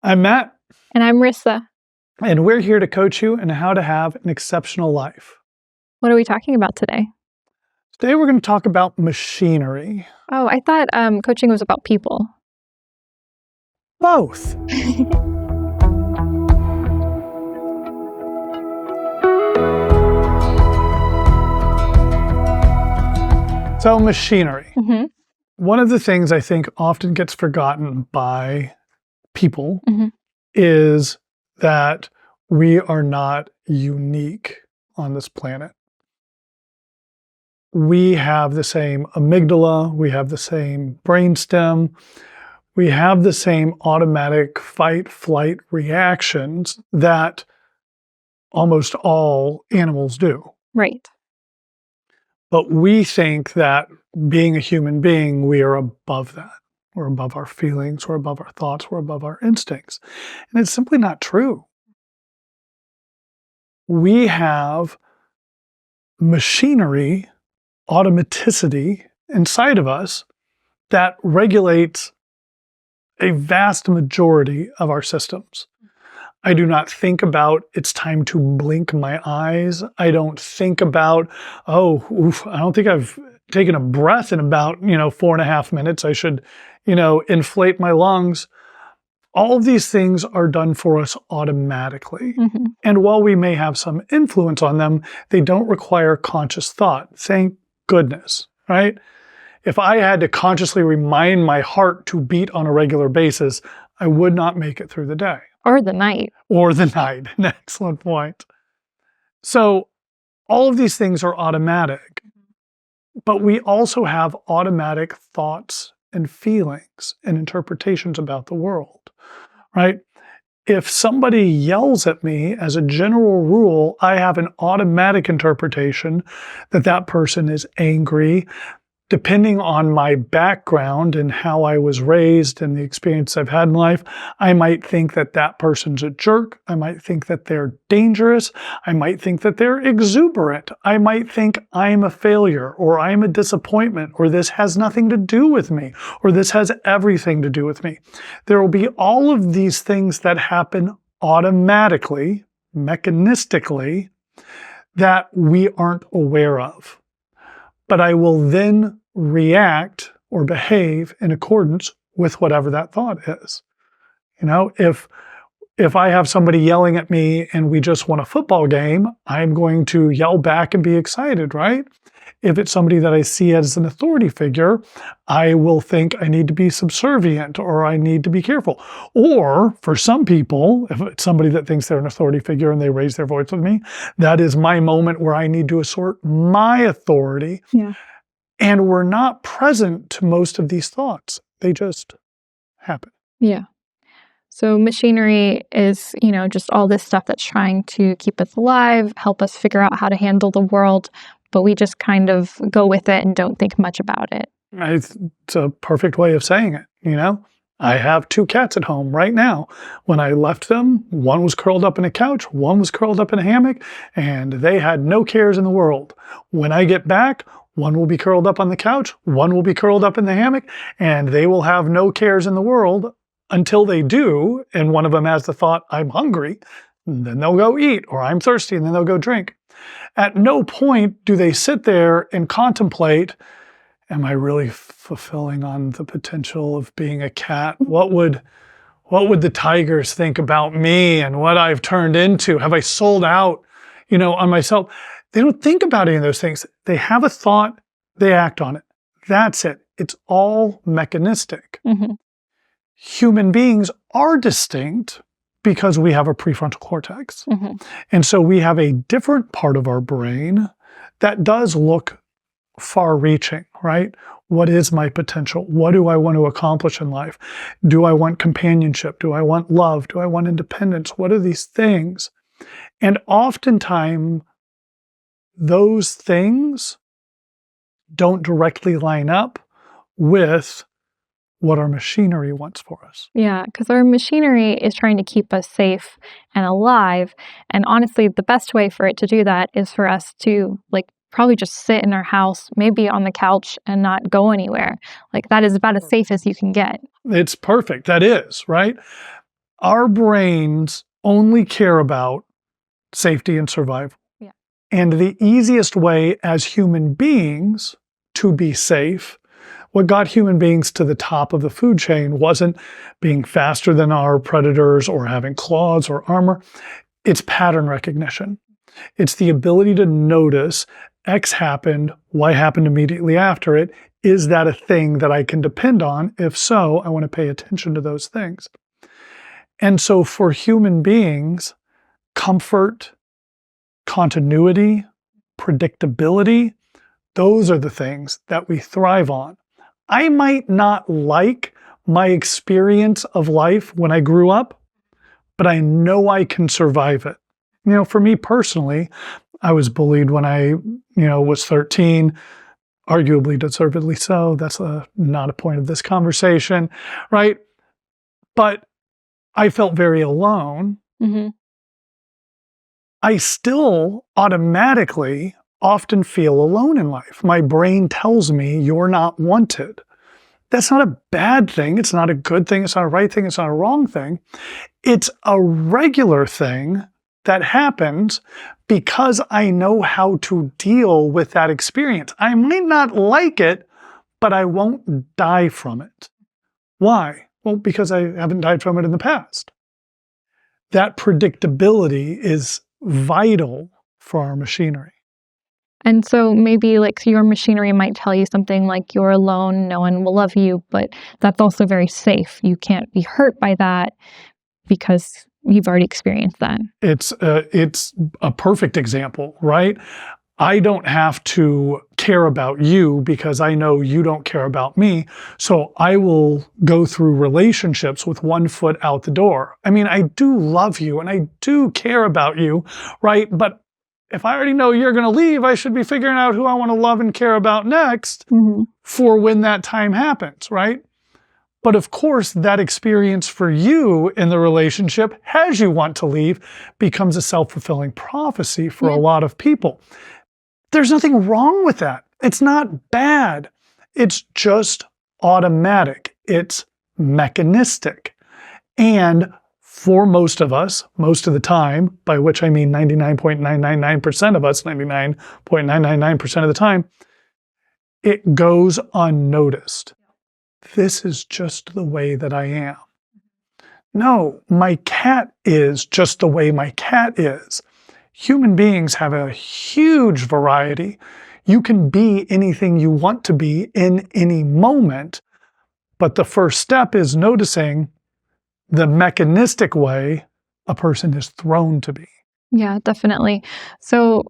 I'm Matt, And I'm Rissa. and we're here to coach you in how to have an exceptional life. What are we talking about today? Today we're going to talk about machinery. Oh, I thought coaching was about people. Both. So machinery. Mm-hmm. One of the things I think often gets forgotten by people Mm-hmm. is that we are not unique on this planet. We have the same amygdala, we have the same brainstem, we have the same automatic fight-flight reactions that almost all animals do. Right. But we think that being a human being, we are above that. We're above our feelings, we're above our thoughts, we're above our instincts. And it's simply not true. We have machinery, automaticity inside of us that regulates a vast majority of our systems. I do not think about it's time to blink my eyes. I don't think about, I don't think I've taken a breath in about, 4.5 minutes. I should, inflate my lungs. All of these things are done for us automatically. Mm-hmm. And while we may have some influence on them, they don't require conscious thought. Thank goodness, right? If I had to consciously remind my heart to beat on a regular basis, I would not make it through the day. Or the night. Or the night. An excellent point. So all of these things are automatic, but we also have automatic thoughts and feelings and interpretations about the world, right? If somebody yells at me, as a general rule, I have an automatic interpretation that that person is angry. Depending on my background and how I was raised and the experience I've had in life, I might think that that person's a jerk. I might think that they're dangerous. I might think that they're exuberant. I might think I'm a failure, or I'm a disappointment, or this has nothing to do with me, or this has everything to do with me. There will be all of these things that happen automatically, mechanistically, that we aren't aware of. But I will then react or behave in accordance with whatever that thought is. If I have somebody yelling at me and we just won a football game, I'm going to yell back and be excited, right? If it's somebody that I see as an authority figure, I will think I need to be subservient or I need to be careful. Or for some people, if it's somebody that thinks they're an authority figure and they raise their voice with me, that is my moment where I need to assert my authority. Yeah. And we're not present to most of these thoughts. They just happen. Yeah. So machinery is, just all this stuff that's trying to keep us alive, help us figure out how to handle the world, but we just kind of go with it and don't think much about it. It's a perfect way of saying it, I have 2 cats at home right now. When I left them, one was curled up in a couch, one was curled up in a hammock, and they had no cares in the world. When I get back, one will be curled up on the couch, one will be curled up in the hammock, and they will have no cares in the world until they do, and one of them has the thought, I'm hungry, and then they'll go eat, or I'm thirsty, and then they'll go drink. At no point do they sit there and contemplate, am I really fulfilling on the potential of being a cat? What would the tigers think about me and what I've turned into? Have I sold out, on myself? They don't think about any of those things. They have a thought, they act on it. That's it. It's all mechanistic. Mm-hmm. Human beings are distinct because we have a prefrontal cortex. Mm-hmm. And so we have a different part of our brain that does look far-reaching, right? What is my potential? What do I want to accomplish in life? Do I want companionship? Do I want love? Do I want independence? What are these things? And oftentimes, those things don't directly line up with what our machinery wants for us. Yeah, because our machinery is trying to keep us safe and alive. And honestly, the best way for it to do that is for us to probably just sit in our house, maybe on the couch and not go anywhere. That is about as safe as you can get. It's perfect. That is, right? Our brains only care about safety and survival. Yeah. And the easiest way as human beings to be safe, what got human beings to the top of the food chain wasn't being faster than our predators or having claws or armor. It's pattern recognition. It's the ability to notice X happened, Y happened immediately after it. Is that a thing that I can depend on? If so, I want to pay attention to those things. And so for human beings, comfort, continuity, predictability, those are the things that we thrive on. I might not like my experience of life when I grew up, but I know I can survive it. For me personally, I was bullied when I, was 13, arguably deservedly so. That's not a point of this conversation, right? But I felt very alone. Mm-hmm. I still automatically often feel alone in life. My brain tells me you're not wanted. That's not a bad thing. It's not a good thing. It's not a right thing. It's not a wrong thing. It's a regular thing that happens because I know how to deal with that experience. I might not like it, but I won't die from it. Why? Well, because I haven't died from it in the past. That predictability is vital for our machinery. And so maybe like your machinery might tell you something like you're alone, no one will love you, but that's also very safe. You can't be hurt by that because you've already experienced that. It's a perfect example, right? I don't have to care about you because I know you don't care about me. So I will go through relationships with one foot out the door. I mean, I do love you and I do care about you, right? But if I already know you're going to leave, I should be figuring out who I want to love and care about next for when that time happens, right? But of course, that experience for you in the relationship, as you want to leave, becomes a self-fulfilling prophecy for a lot of people. There's nothing wrong with that. It's not bad. It's just automatic. It's mechanistic. And for most of us, most of the time, by which I mean 99.999% of us, 99.999% of the time, it goes unnoticed. This is just the way that I am. No, my cat is just the way my cat is. Human beings have a huge variety. You can be anything you want to be in any moment, but the first step is noticing the mechanistic way a person is thrown to be. Yeah, definitely. So,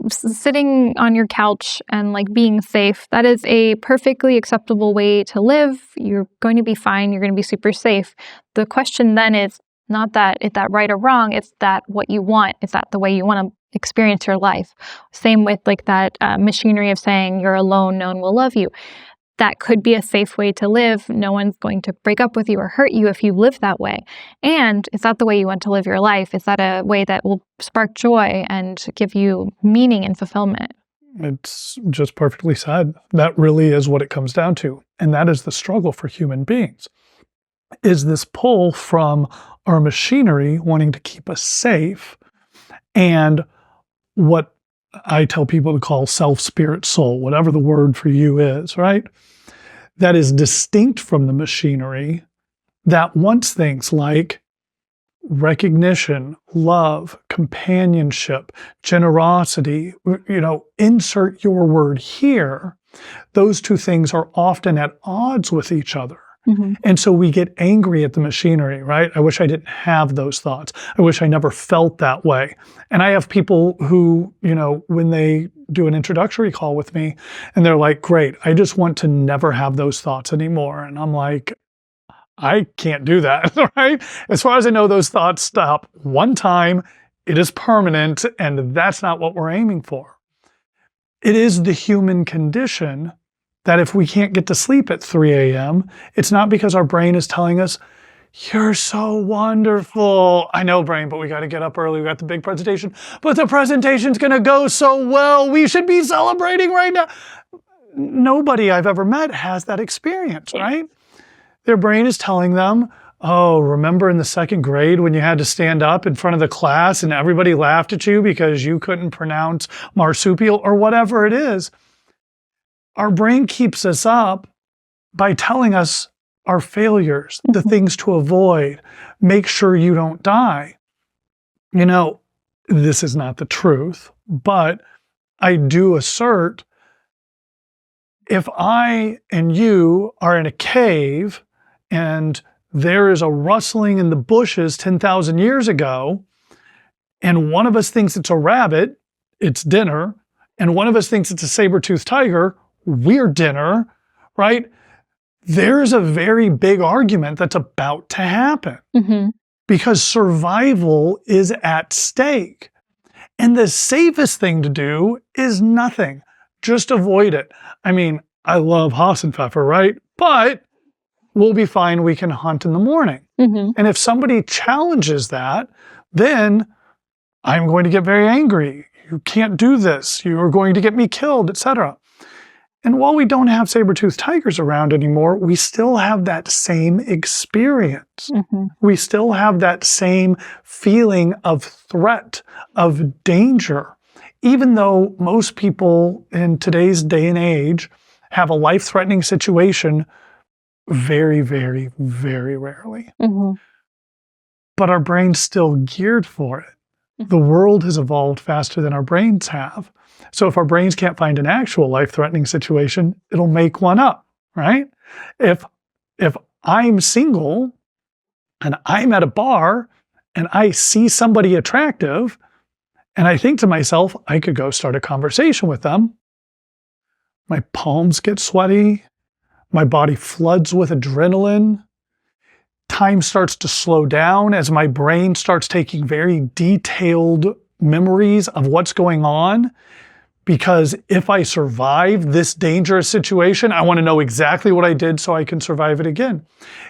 sitting on your couch and like being safe, that is a perfectly acceptable way to live. You're going to be fine. You're going to be super safe. The question then is not that is that right or wrong. It's that what you want. Is that the way you want to experience your life? Same with like that machinery of saying you're alone, no one will love you. That could be a safe way to live. No one's going to break up with you or hurt you if you live that way. And is that the way you want to live your life? Is that a way that will spark joy and give you meaning and fulfillment? It's just perfectly said. That really is what it comes down to. And that is the struggle for human beings, is this pull from our machinery wanting to keep us safe and what I tell people to call self, spirit, soul, whatever the word for you is, right? That is distinct from the machinery that wants things like recognition, love, companionship, generosity, insert your word here. Those two things are often at odds with each other. And so we get angry at the machinery, right? I wish I didn't have those thoughts. I wish I never felt that way. And I have people who, when they do an introductory call with me and they're like, great, I just want to never have those thoughts anymore. And I'm like, I can't do that, right? As far as I know, those thoughts stop one time. It is permanent, and that's not what we're aiming for. It is the human condition that if we can't get to sleep at 3 a.m., it's not because our brain is telling us, you're so wonderful. I know, brain, but we got to get up early. We got the big presentation, but the presentation's going to go so well. We should be celebrating right now. Nobody I've ever met has that experience, right? Their brain is telling them, Oh, remember in the second grade when you had to stand up in front of the class and everybody laughed at you because you couldn't pronounce marsupial or whatever it is? Our brain keeps us up by telling us our failures, the things to avoid, make sure you don't die. This is not the truth, but I do assert if I and you are in a cave and there is a rustling in the bushes 10,000 years ago, and one of us thinks it's a rabbit, it's dinner, and one of us thinks it's a saber-toothed tiger, we're dinner, right? There's a very big argument that's about to happen because survival is at stake. And the safest thing to do is nothing. Just avoid it. I mean, I love Hassenpfeffer, right? But we'll be fine. We can hunt in the morning. And if somebody challenges that, then I'm going to get very angry. You can't do this. You are going to get me killed, etc. And while we don't have saber-toothed tigers around anymore, we still have that same experience. We still have that same feeling of threat, of danger. Even though most people in today's day and age have a life-threatening situation very, very, very rarely. But our brain's still geared for it. The world has evolved faster than our brains have. So if our brains can't find an actual life-threatening situation, it'll make one up, right? If I'm single and I'm at a bar and I see somebody attractive and I think to myself, I could go start a conversation with them, my palms get sweaty, my body floods with adrenaline, time starts to slow down as my brain starts taking very detailed memories of what's going on. Because if I survive this dangerous situation, I want to know exactly what I did so I can survive it again.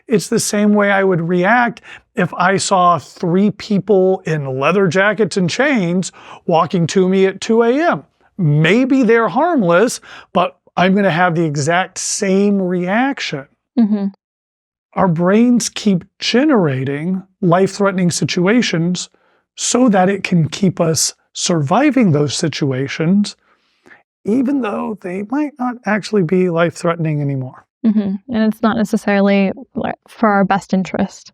It's the same way I would react if I saw 3 people in leather jackets and chains walking to me at 2 a.m. Maybe they're harmless, but I'm going to have the exact same reaction. Our brains keep generating life-threatening situations so that it can keep us surviving those situations, even though they might not actually be life-threatening anymore. And it's not necessarily for our best interest.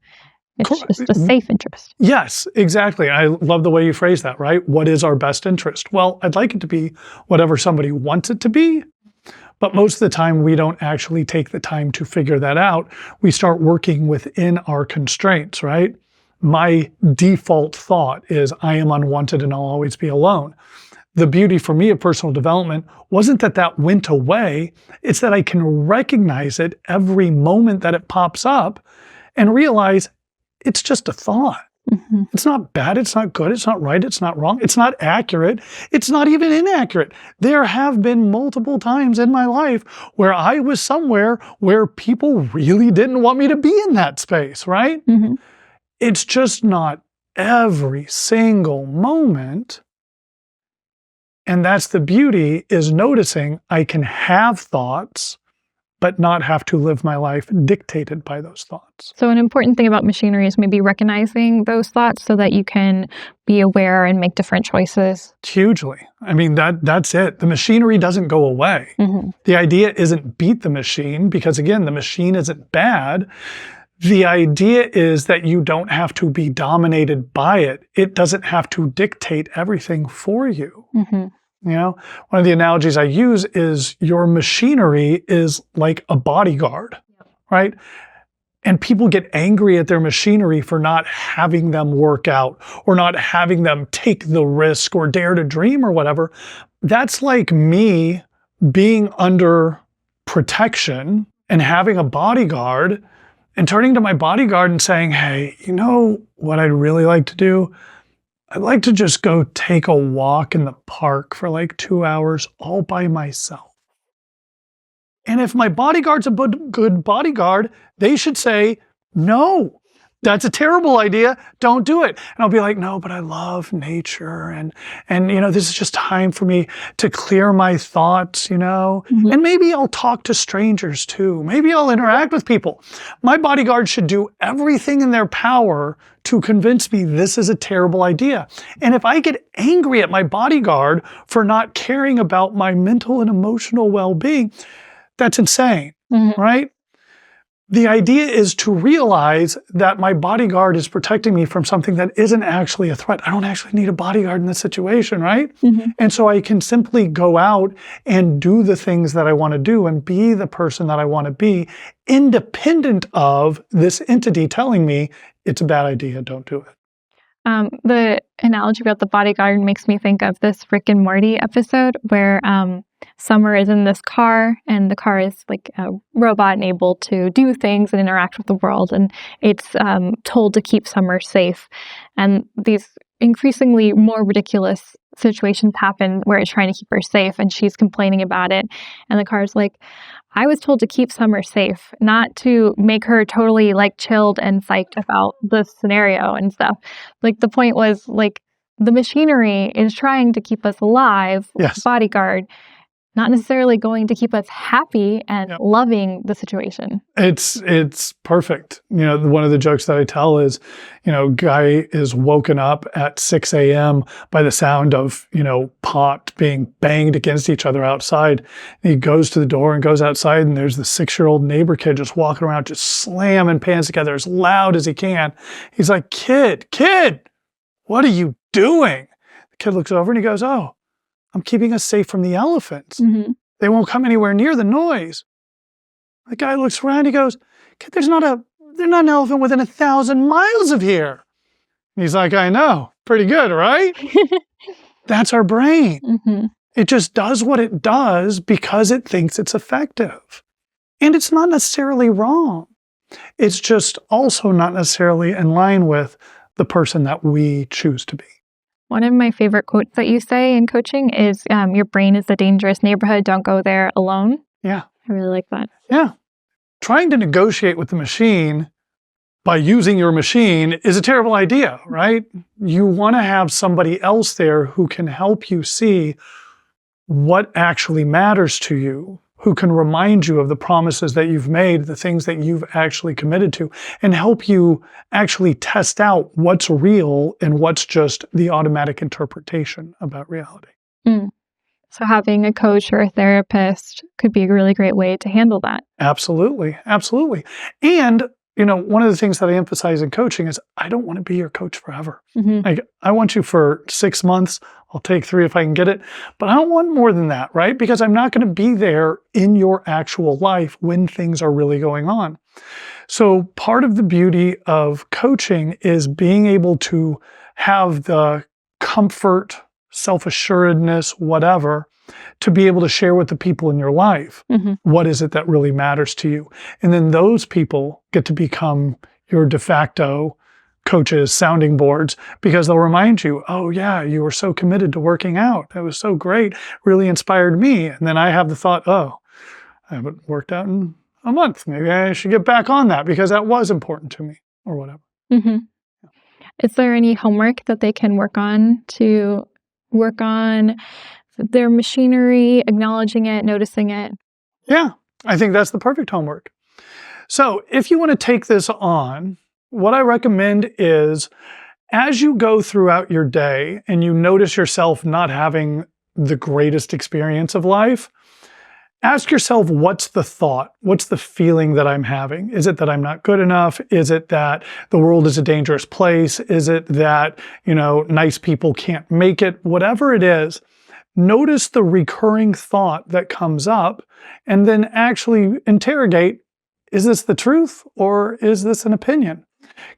It's just a safe interest. Yes, exactly. I love the way you phrase that, right? What is our best interest? Well, I'd like it to be whatever somebody wants it to be, but most of the time we don't actually take the time to figure that out. We start working within our constraints, right? My default thought is I am unwanted and I'll always be alone. The beauty for me of personal development wasn't that that went away. It's that I can recognize it every moment that it pops up and realize it's just a thought. It's not bad. It's not good. It's not right. It's not wrong. It's not accurate. It's not even inaccurate. There have been multiple times in my life where I was somewhere where people really didn't want me to be in that space, right? It's just not every single moment. And that's the beauty, is noticing I can have thoughts, but not have to live my life dictated by those thoughts. So an important thing about machinery is maybe recognizing those thoughts so that you can be aware and make different choices. Hugely. I mean, that's it. The machinery doesn't go away. The idea isn't beat the machine, because again, the machine isn't bad. The idea is that you don't have to be dominated by it. It doesn't have to dictate everything for you. One of the analogies I use is your machinery is like a bodyguard, right? And people get angry at their machinery for not having them work out or not having them take the risk or dare to dream or whatever. That's like me being under protection and having a bodyguard and turning to my bodyguard and saying, hey, you know what I'd really like to do? I'd like to just go take a walk in the park for like 2 hours all by myself. And if my bodyguard's a good bodyguard, they should say, no, That's a terrible idea. Don't do it. And I'll be like, no, but I love nature. And this is just time for me to clear my thoughts, Mhm. and maybe I'll talk to strangers too. Maybe I'll interact with people. My bodyguard should do everything in their power to convince me this is a terrible idea. And if I get angry at my bodyguard for not caring about my mental and emotional well-being, that's insane, Mhm. right? The idea is to realize that my bodyguard is protecting me from something that isn't actually a threat. I don't actually need a bodyguard in this situation, right? Mhm. And so I can simply go out and do the things that I want to do and be the person that I want to be, independent of this entity telling me it's a bad idea, don't do it. The analogy about the bodyguard makes me think of this Rick and Morty episode where Summer is in this car, and the car is like a robot and able to do things and interact with the world, and it's told to keep Summer safe. And these increasingly more ridiculous situations happen where it's trying to keep her safe, and she's complaining about it. And the car's like, I was told to keep Summer safe, not to make her totally like chilled and psyched about the scenario and stuff. Like the point was like the machinery is trying to keep us alive, Yes. bodyguard, not necessarily going to keep us happy and Yep. loving the situation. It's perfect. One of the jokes that I tell is, guy is woken up at 6 a.m. by the sound of, pot being banged against each other outside. And he goes to the door and goes outside, and there's the 6-year-old neighbor kid just walking around, just slamming pans together as loud as he can. He's like, kid, what are you doing? The kid looks over and he goes, oh, I'm keeping us safe from the elephants. Mm-hmm. They won't come anywhere near the noise. The guy looks around, he goes, kid, there's not an elephant within 1,000 miles of here. And he's like, I know, pretty good, right? That's our brain. Mm-hmm. It just does what it does because it thinks it's effective. And it's not necessarily wrong. It's just also not necessarily in line with the person that we choose to be. One of my favorite quotes that you say in coaching is, your brain is a dangerous neighborhood. Don't go there alone. Yeah. I really like that. Yeah. Trying to negotiate with the machine by using your machine is a terrible idea, right? You want to have somebody else there who can help you see what actually matters to you, who can remind you of the promises that you've made, the things that you've actually committed to, and help you actually test out what's real and what's just the automatic interpretation about reality. Mm. So having a coach or a therapist could be a really great way to handle that. Absolutely. Absolutely. And one of the things that I emphasize in coaching is I don't want to be your coach forever. Mm-hmm. Like, I want you for 6 months. I'll take 3 if I can get it, but I don't want more than that, right? Because I'm not going to be there in your actual life when things are really going on. So part of the beauty of coaching is being able to have the comfort, self-assuredness, whatever, to be able to share with the people in your life. Mm-hmm. What is it that really matters to you? And then those people get to become your de facto coaches, sounding boards, because they'll remind you, oh yeah, you were so committed to working out. That was so great, really inspired me. And then I have the thought, oh, I haven't worked out in a month. Maybe I should get back on that because that was important to me or whatever. Mm-hmm. Is there any homework that they can work on to work on their machinery, acknowledging it, noticing it? Yeah, I think that's the perfect homework. So if you want to take this on, what I recommend is as you go throughout your day and you notice yourself not having the greatest experience of life, ask yourself, what's the thought? What's the feeling that I'm having? Is it that I'm not good enough? Is it that the world is a dangerous place? Is it that, nice people can't make it? Whatever it is, notice the recurring thought that comes up and then actually interrogate, is this the truth or is this an opinion?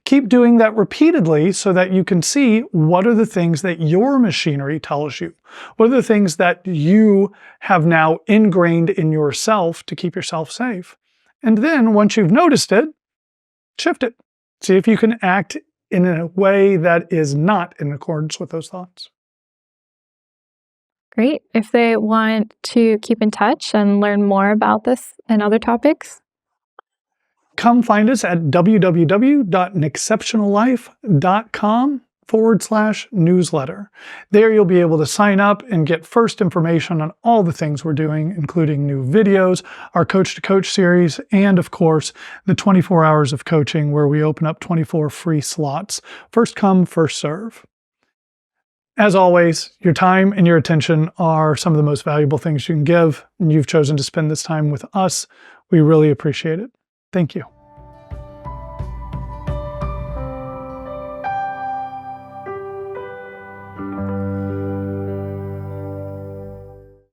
Keep doing that repeatedly so that you can see what are the things that your machinery tells you. What are the things that you have now ingrained in yourself to keep yourself safe? And then once you've noticed it, shift it. See if you can act in a way that is not in accordance with those thoughts. Great. If they want to keep in touch and learn more about this and other topics? Come find us at www.anexceptionallife.com/newsletter. There you'll be able to sign up and get first information on all the things we're doing, including new videos, our Coach to Coach series, and of course, the 24 hours of coaching where we open up 24 free slots. First come, first serve. As always, your time and your attention are some of the most valuable things you can give, and you've chosen to spend this time with us. We really appreciate it. Thank you.